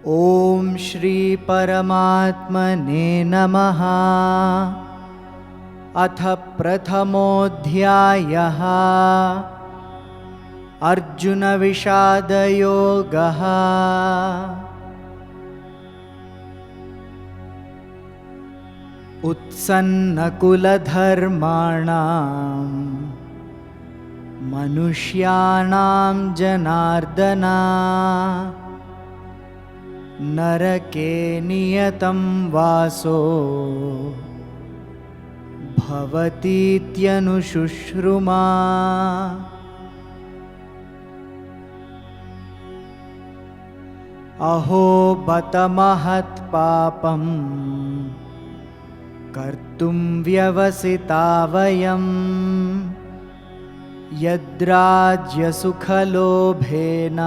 ॐ श्री परमात्मने नमः। अथ प्रथमोऽध्यायः। अर्जुनविषादयोगः। उत्सन्नकुलधर्माणां मनुष्याणां जनार्दन नरके नियतं वासो भवतीत्यनुशुश्रुमा। अहो बत महत्पापं कर्तुं व्यवसिता वयं यद्राज्यसुखलोभेन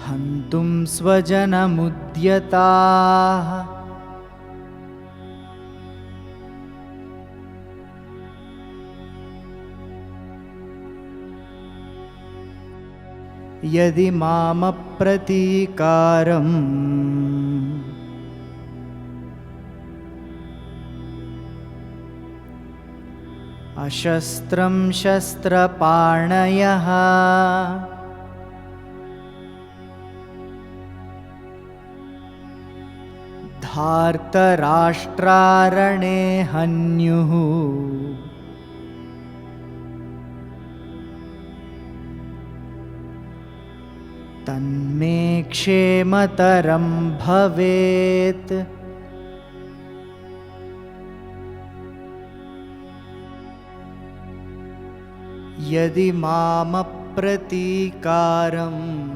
हन्तुं स्वजनमुद्यताः। यदि मामप्रतीकारम् अशस्त्रं शस्त्रपाणयः धार्तराष्ट्रारणे हन्युः तन्मे क्षेमतरं भवेत्। यदि मामप्रतीकारम्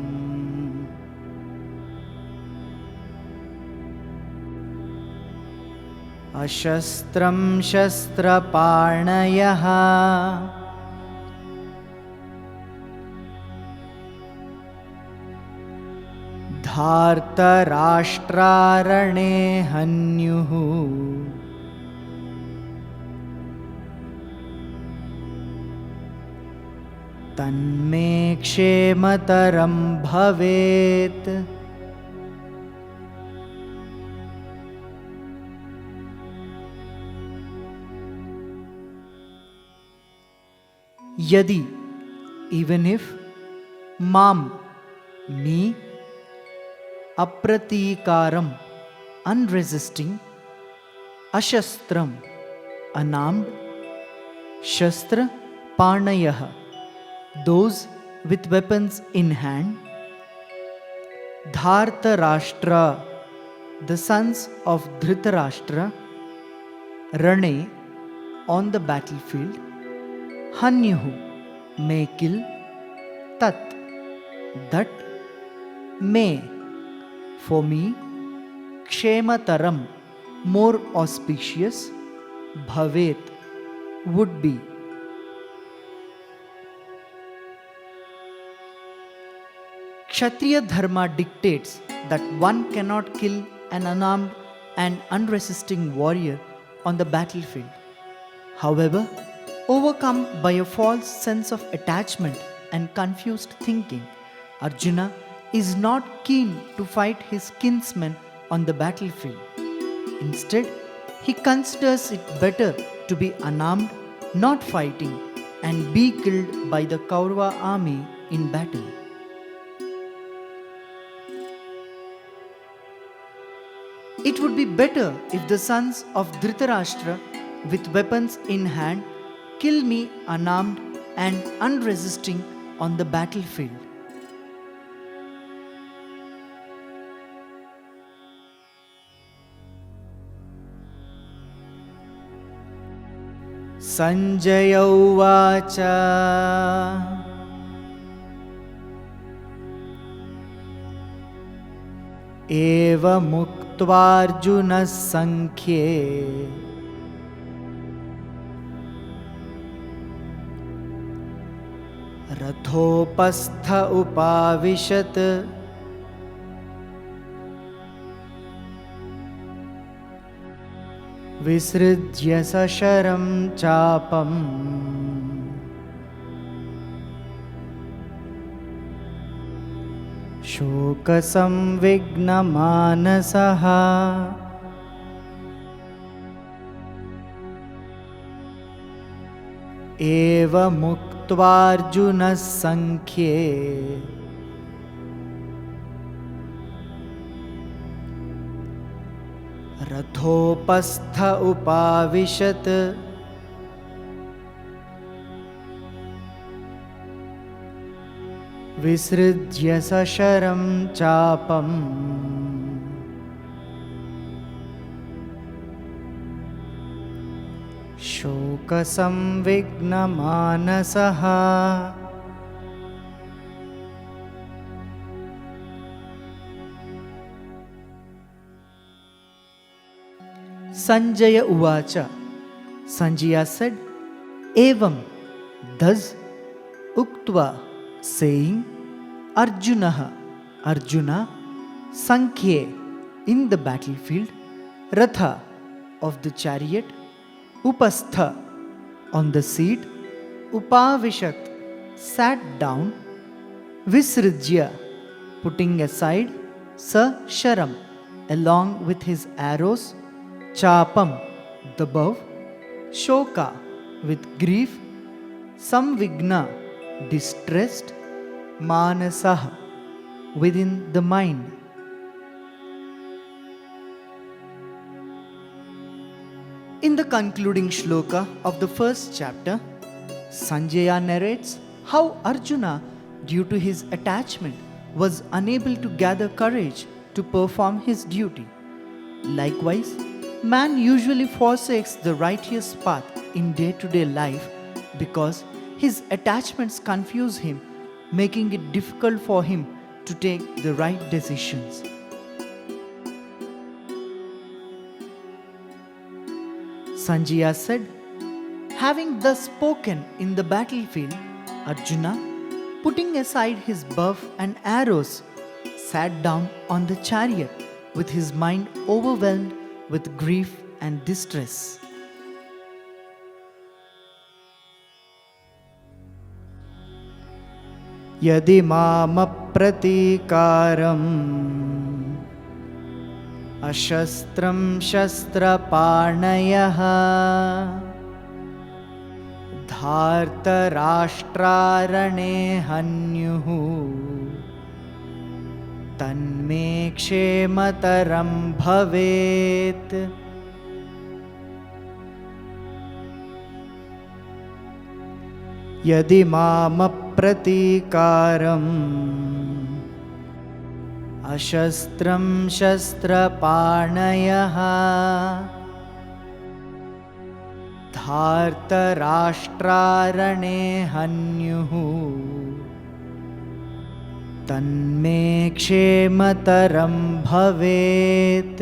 अशस्त्रं शस्त्रपाणयः धार्तराष्ट्रारणे हन्युः तन्मे क्षेमतरं भवेत्। यदि, even if, माम, me, अप्रतीकारम, unresisting, अशस्त्रम, unarmed, शस्त्र, पाणयः, those with weapons in hand, Dhartarashtra, the sons of Dhritarashtra, Rane, on the battlefield, Hanyuhu, may kill, Tat, that, may, for me, Kshemataram, more auspicious, Bhavet, would be. Kshatriya Dharma dictates that one cannot kill an unarmed and unresisting warrior on the battlefield. However, overcome by a false sense of attachment and confused thinking, Arjuna is not keen to fight his kinsmen on the battlefield. Instead, he considers it better to be unarmed, not fighting, and be killed by the Kaurava army in battle. It would be better if the sons of Dhritarashtra with weapons in hand kill me unarmed and unresisting on the battlefield. Sanjay Uvacha. एवमुक्त्वार्जुनः संख्ये रथोपस्थ उपाविशत् विसृज्य सशरं चापम् शोकसंविघ्नमानसः एवमुक्त्वार्जुनः संख्ये रथोपस्थ उपाविशत् विसृज्य सशरं चापम् शोकसंविघ्नमानसः। Sanjaya Uvacha. Sanjaya said, Evam, thus Uktva, saying, Arjuna, Sankhye, in the battlefield, Ratha, of the chariot, Upastha, on the seat, Upavishat, sat down, Visrijya, putting aside, Sa Sharam, along with his arrows, Chapam, the bow, Shoka, with grief, Samvigna, distressed, Manasah, within the mind. In the concluding shloka of the first chapter, Sanjaya narrates how Arjuna, due to his attachment, was unable to gather courage to perform his duty. Likewise, man usually forsakes the righteous path in day-to-day life because his attachments confuse him, making it difficult for him to take the right decisions. Sanjaya said, having thus spoken in the battlefield, Arjuna, putting aside his bow and arrows, sat down on the chariot with his mind overwhelmed with grief and distress. Yadi mama pratikaram ashastram shastraparnayaha dharta rashtrarane hanyuhu tanme kshemataram bhavet. Yadi mama pratikaram ashastram shastraparnayaha dharta rashtrarane hanyuhu tanme kshemataram bhavet.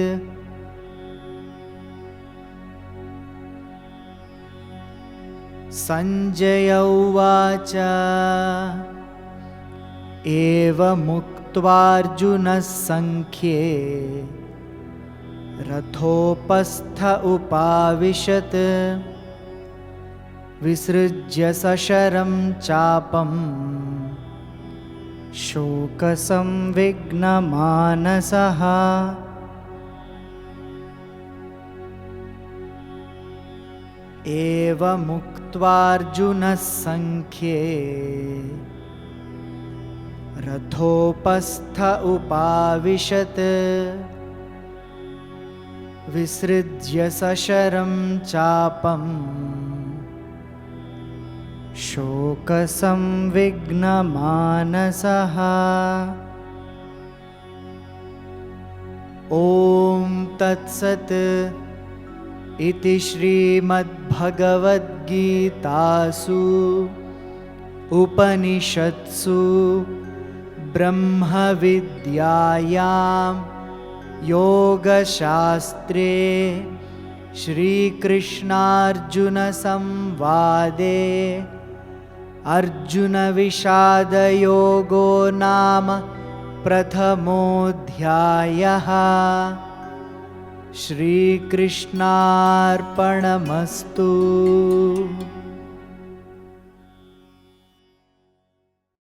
Sanjaya Uvacha. Evamuktvarjuna sankhye rathopastha upavishat visrujya sasharam chapam shokasamvignamanasah. Evamuktvarjuna sankhye rathopastha upavishat visrujya sasharam chapam shokasamvignamanasah. Om Tat Sat. Iti Srimad Bhagavad-gītāsu Upanishatsu Brahma Vidyāyām Yoga Shastre Shri Krishnārjuna Samvāde Arjuna Vishāda Yogo Nama Prathamodhyāyah. Shri Krishnarpanamastu.